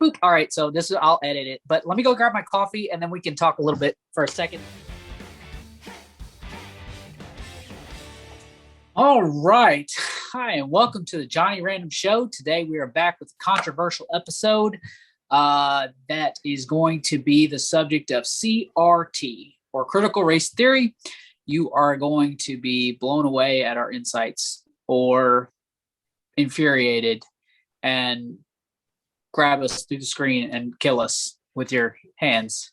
Boop. All right, so I'll edit it, but let me go grab my coffee and then we can talk a little bit for a second. All right. Hi, and welcome to the Jonny Random Show. Today we are back with a controversial episode that is going to be the subject of CRT, or critical race theory. You are going to be blown away at our insights or infuriated and grab us through the screen and kill us with your hands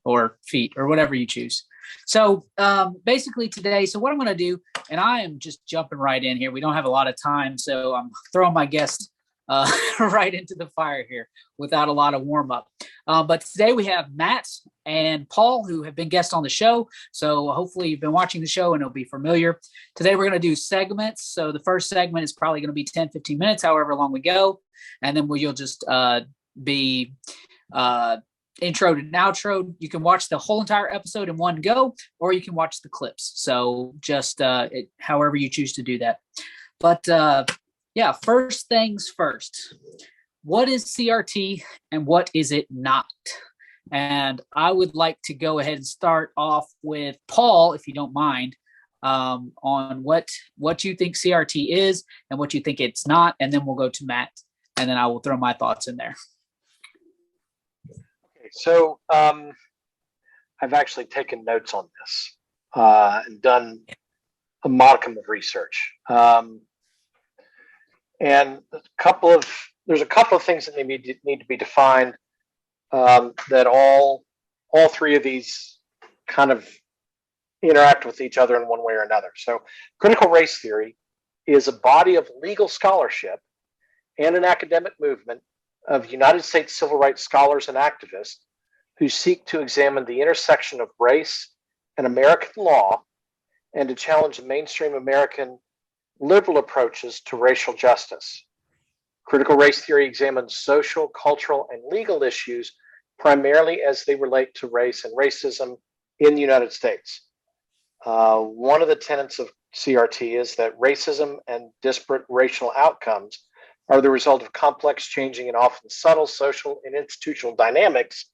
or feet or whatever you choose. So basically today, so what I'm going to do, and I am just jumping right in here. We don't have a lot of time, so I'm throwing my guest right into the fire here without a lot of warm up. But today we have Matt and Paul, who have been guests on the show. So hopefully you've been watching the show and it'll be familiar. Today we're going to do segments. So the first segment is probably going to be 10, 15 minutes, however long we go. And then you'll just be intro and outro. You can watch the whole entire episode in one go, or you can watch the clips. So just however you choose to do that. But yeah, first things first. What is CRT and what is it not? And I would like to go ahead and start off with Paul, if you don't mind, on what you think CRT is and what you think it's not, and then we'll go to Matt, and then I will throw my thoughts in there. So I've actually taken notes on this and done a modicum of research. And there's a couple of things that need to be defined that all three of these kind of interact with each other in one way or another. So critical race theory is a body of legal scholarship and an academic movement of United States civil rights scholars and activists who seek to examine the intersection of race and American law and to challenge the mainstream American liberal approaches to racial justice. Critical race theory examines social, cultural, and legal issues primarily as they relate to race and racism in the United States. One of the tenets of CRT is that racism and disparate racial outcomes are the result of complex, changing, and often subtle social and institutional dynamics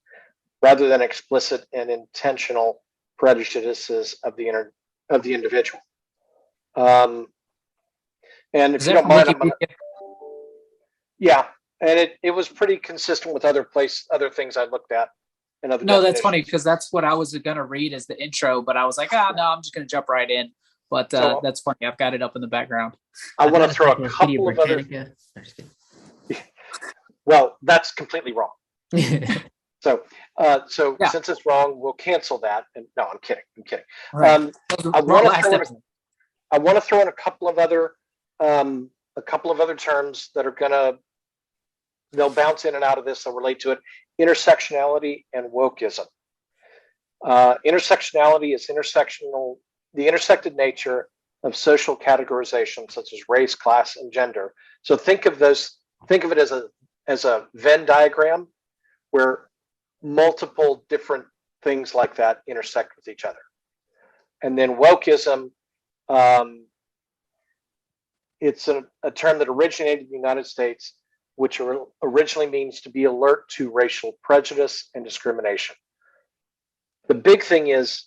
rather than explicit and intentional prejudices of the individual. And if you don't mind, yeah, and it was pretty consistent with other things I looked at. And other no, that's funny because that's what I was going to read as the intro, but I was like, no, I'm just going to jump right in. But so, that's funny. I've got it up in the background. I want to throw a couple of other. Well, that's completely wrong. So yeah. Since it's wrong, we'll cancel that. And no, I'm kidding. Right. I want to throw in a couple of other terms that they'll bounce in and out of this. They'll relate to it. Intersectionality and wokeism. Intersectionality is the intersected nature of social categorization such as race, class, and gender. So think of it as a Venn diagram where multiple different things like that intersect with each other. And then wokeism, it's a term that originated in the United States, which originally means to be alert to racial prejudice and discrimination. The big thing is,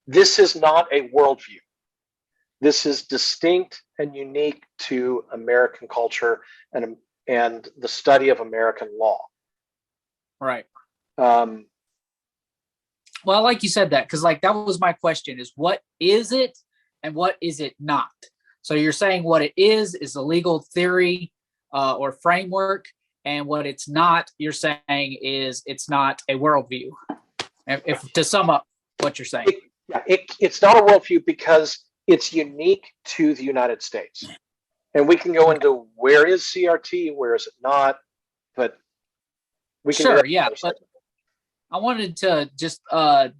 this is not a worldview. This is distinct and unique to American culture and the study of American law. Right. Well, I like you said that because that was my question: is what is it and what is it not? So you're saying what it is a legal theory or framework, and what it's not, you're saying is it's not a worldview. If to sum up what you're saying, it's not a worldview because it's unique to the United States, and we can go into where is CRT, where is it not, but we can. Sure, yeah, but I wanted to just I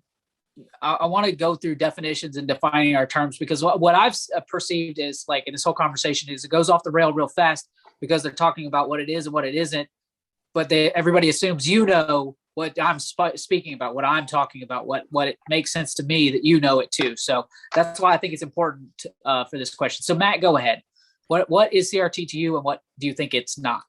want to go through definitions and defining our terms, because what I've perceived is in this whole conversation is it goes off the rail real fast because they're talking about what it is and what it isn't, but everybody assumes what I'm speaking about, what I'm talking about, what it makes sense to me that it too. So that's why I think it's important for this question. So Matt, go ahead. What is CRT to you, and what do you think it's not?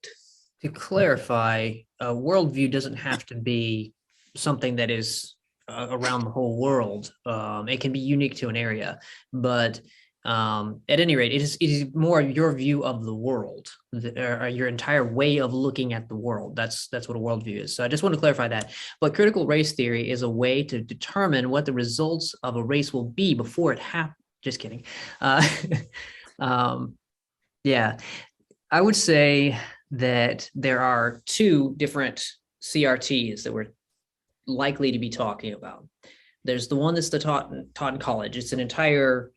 To clarify, a worldview doesn't have to be something that is around the whole world. It can be unique to an area, but at any rate, it is more your view of the world, or your entire way of looking at the world. That's what a worldview is. So I just want to clarify that. But critical race theory is a way to determine what the results of a race will be before it happens. Just kidding. Yeah, I would say that there are two different CRTs that we're likely to be talking about. There's the one that's taught in college. It's an entire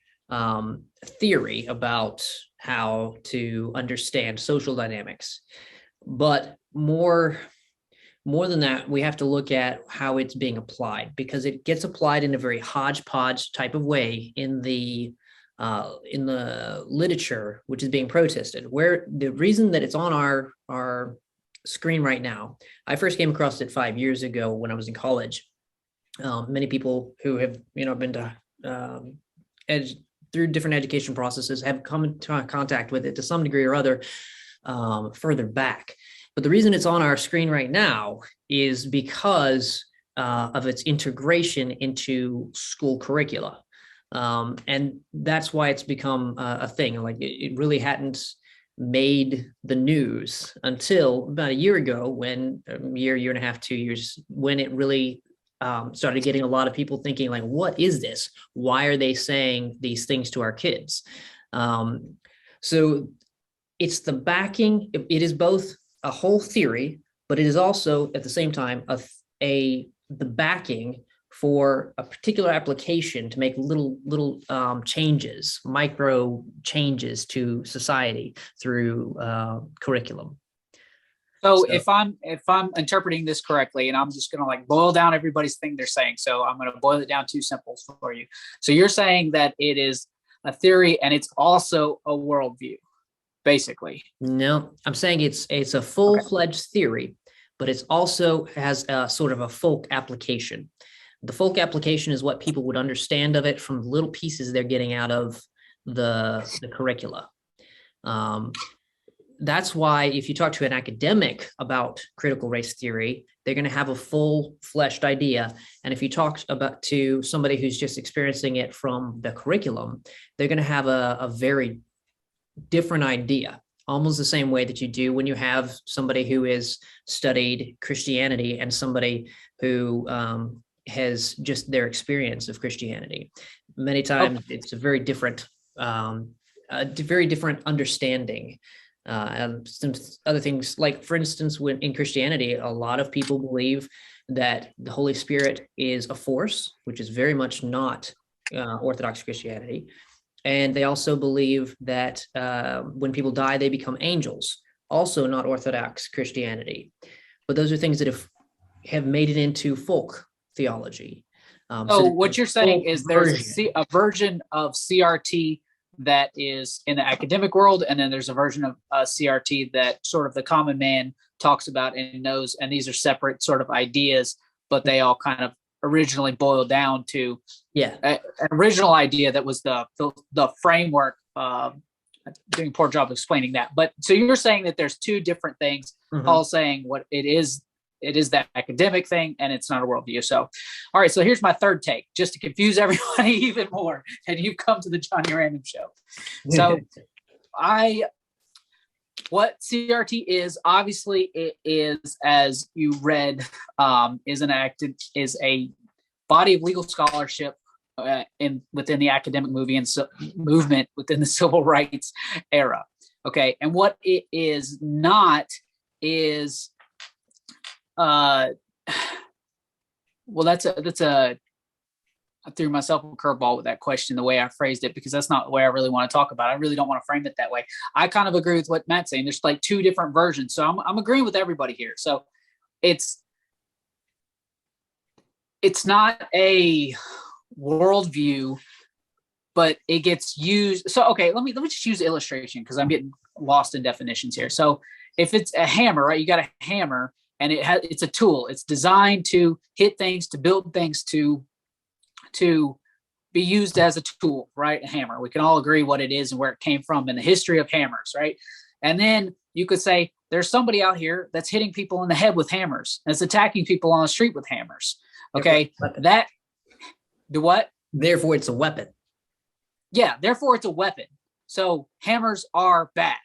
theory about how to understand social dynamics. But more than that, we have to look at how it's being applied, because it gets applied in a very hodgepodge type of way in the literature, which is being protested. Where the reason that it's on our screen right now, I first came across it 5 years ago when I was in college. Many people who have been to through different education processes have come into contact with it to some degree or other further back. But the reason it's on our screen right now is because of its integration into school curricula. And that's why it's become a thing. Like it really hadn't made the news until about a year ago, when year and a half, 2 years, when it really started getting a lot of people thinking, like, what is this? Why are they saying these things to our kids? So it's the backing. It is both a whole theory, but it is also at the same time the backing for a particular application to make little changes, micro changes to society through curriculum. So if I'm interpreting this correctly, and I'm just going to like boil down everybody's thing they're saying, so I'm going to boil it down to simple for you. So you're saying that it is a theory and it's also a worldview, basically. No, I'm saying it's a full-fledged theory, but it also has a sort of a folk application. The folk application is what people would understand of it from the little pieces they're getting out of the curricula. That's why if you talk to an academic about critical race theory, they're going to have a full-fleshed idea. And if you talk to somebody who's just experiencing it from the curriculum, they're going to have a very different idea, almost the same way that you do when you have somebody who has studied Christianity and somebody who has just their experience of Christianity. Many times it's a very different understanding. Some other things, like for instance, when in Christianity, a lot of people believe that the Holy Spirit is a force, which is very much not Orthodox Christianity. And they also believe that when people die, they become angels, also not Orthodox Christianity. But those are things that have made it into folk theology. So what you're saying is there's a version of CRT that is in the academic world, and then there's a version of CRT that sort of the common man talks about and knows, and these are separate sort of ideas, but they all kind of originally boiled down to an original idea that was the framework. Doing a poor job of explaining that, but so you're saying that there's two different things, all saying what it is that academic thing, and it's not a worldview. So, all right. So here's my third take, just to confuse everybody even more. And you've come to the Jonny Random Show. So, what CRT is, obviously, it is, as you read, is a body of legal scholarship within the academic movement within the civil rights era. Okay, and what it is not is well, that's a I threw myself a curveball with that question, the way I phrased it, because that's not the way I really want to talk about it. I really don't want to frame it that way. I kind of agree with what Matt's saying. There's like two different versions. So I'm agreeing with everybody here. So it's not a worldview, but it gets used. So, okay, let me just use illustration, because I'm getting lost in definitions here. So if it's a hammer, right, you got a hammer, and it's a tool. It's designed to hit things, to build things, to be used as a tool, right? A hammer. We can all agree what it is and where it came from and the history of hammers, right? And then you could say there's somebody out here that's hitting people in the head with hammers, and it's attacking people on the street with hammers. Okay, that do what? Therefore, it's a weapon. Yeah, therefore it's a weapon. So hammers are bad.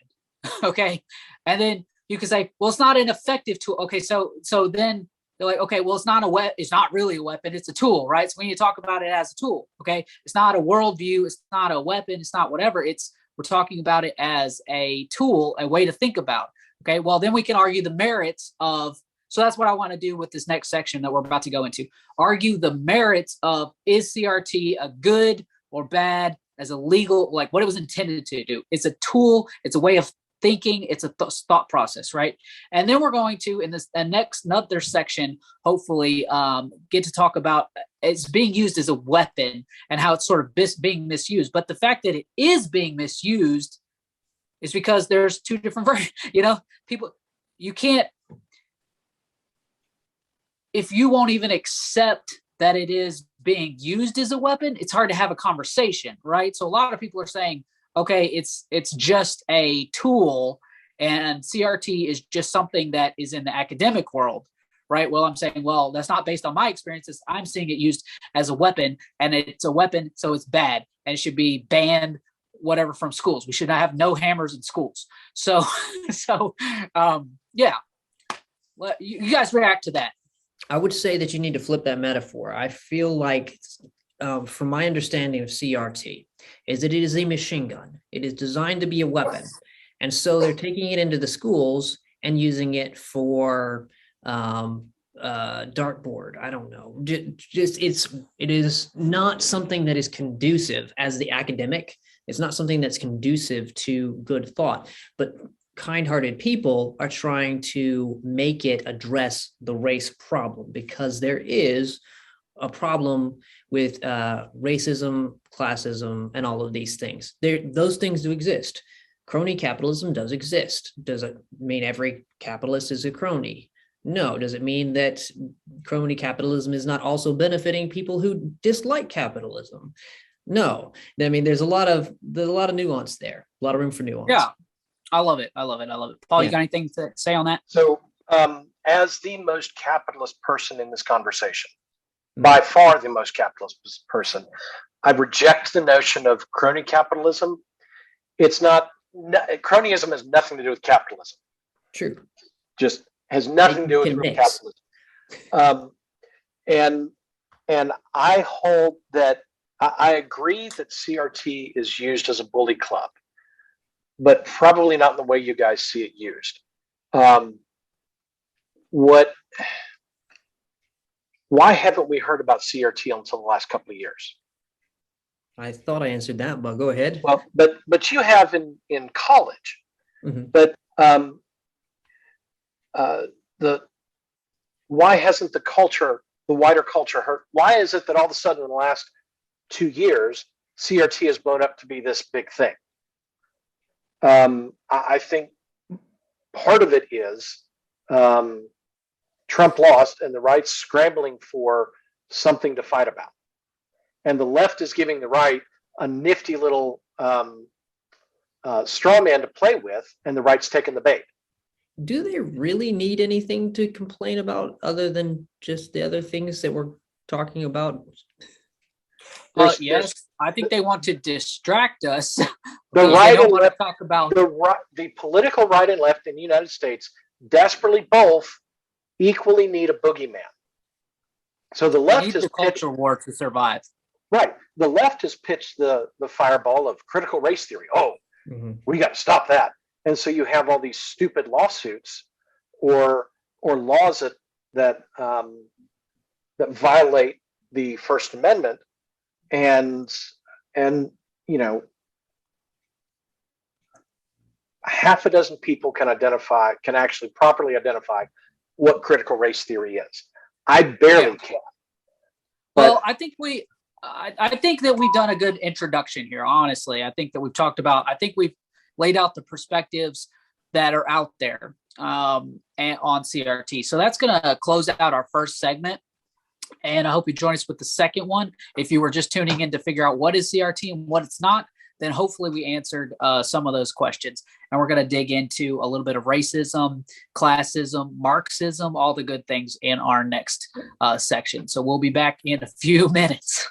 Okay, and then you could say, well, it's not an effective tool. Okay, so then they're like, okay, well, it's not really a weapon. It's a tool, right? So when you talk about it as a tool, okay, it's not a worldview. It's not a weapon. It's not whatever. We're talking about it as a tool, a way to think about. Okay, well, then we can argue the merits of. So that's what I want to do with this next section that we're about to go into. Argue the merits of, is CRT a good or bad as a legal, like what it was intended to do. It's a tool. It's a way of thinking. It's a thought process, right? And then we're going to, in this another section, hopefully get to talk about it's being used as a weapon and how it's sort of being misused. But the fact that it is being misused is because there's two different versions. People, you can't, if you won't even accept that it is being used as a weapon, it's hard to have a conversation, right? So a lot of people are saying, okay, it's just a tool, and CRT is just something that is in the academic world, right? Well, I'm saying, well, that's not based on my experiences. I'm seeing it used as a weapon, and it's a weapon, so it's bad, and it should be banned, whatever, from schools. We should not have no hammers in schools. So, yeah. Well, you guys react to that. I would say that you need to flip that metaphor. I feel like, from my understanding of CRT, is that it is a machine gun. It is designed to be a weapon. And so they're taking it into the schools and using it for dartboard. I don't know. It is not something that is conducive as the academic. It's not something that's conducive to good thought. But kind-hearted people are trying to make it address the race problem, because there is a problem with racism, classism, and all of these things. Those things do exist. Crony capitalism does exist. Does it mean every capitalist is a crony? No. Does it mean that crony capitalism is not also benefiting people who dislike capitalism? No. I mean, there's a lot of nuance there, a lot of room for nuance. Yeah. I love it. Paul, you got anything to say on that? So, as the most capitalist person in this conversation, by far the most capitalist person, I reject the notion of crony capitalism. It's not, cronyism has nothing to do with capitalism. True. Just has nothing to do with real capitalism. And I hold that, I agree that CRT is used as a bully club, but probably not in the way you guys see it used. Why haven't we heard about CRT until the last couple of years? I thought I answered that, but go ahead. Well, but you have in college. Mm-hmm. But why hasn't the wider culture heard? Why is it that all of a sudden in the last 2 years, CRT has blown up to be this big thing? I think part of it is Trump lost and the right's scrambling for something to fight about. And the left is giving the right a nifty little straw man to play with, and the right's taking the bait. Do they really need anything to complain about other than just the other things that we're talking about? Yes, I think they want to distract us. The right and left, talk about the political right and left in the United States desperately both equally need a boogeyman. So the left has the culture war to survive. Right. The left has pitched the fireball of critical race theory. Oh, we got to stop that. And so you have all these stupid lawsuits or laws that violate the First Amendment, and you know, half a dozen people can actually properly identify what critical race theory is. I barely can. Well, I think that we've done a good introduction here. Honestly, I think that we've talked about. I think we've laid out the perspectives that are out there and on CRT. So that's going to close out our first segment. And I hope you join us with the second one. If you were just tuning in to figure out what is CRT and what it's not, then hopefully we answered some of those questions. And we're going to dig into a little bit of racism, classism, Marxism, all the good things in our next section. So we'll be back in a few minutes.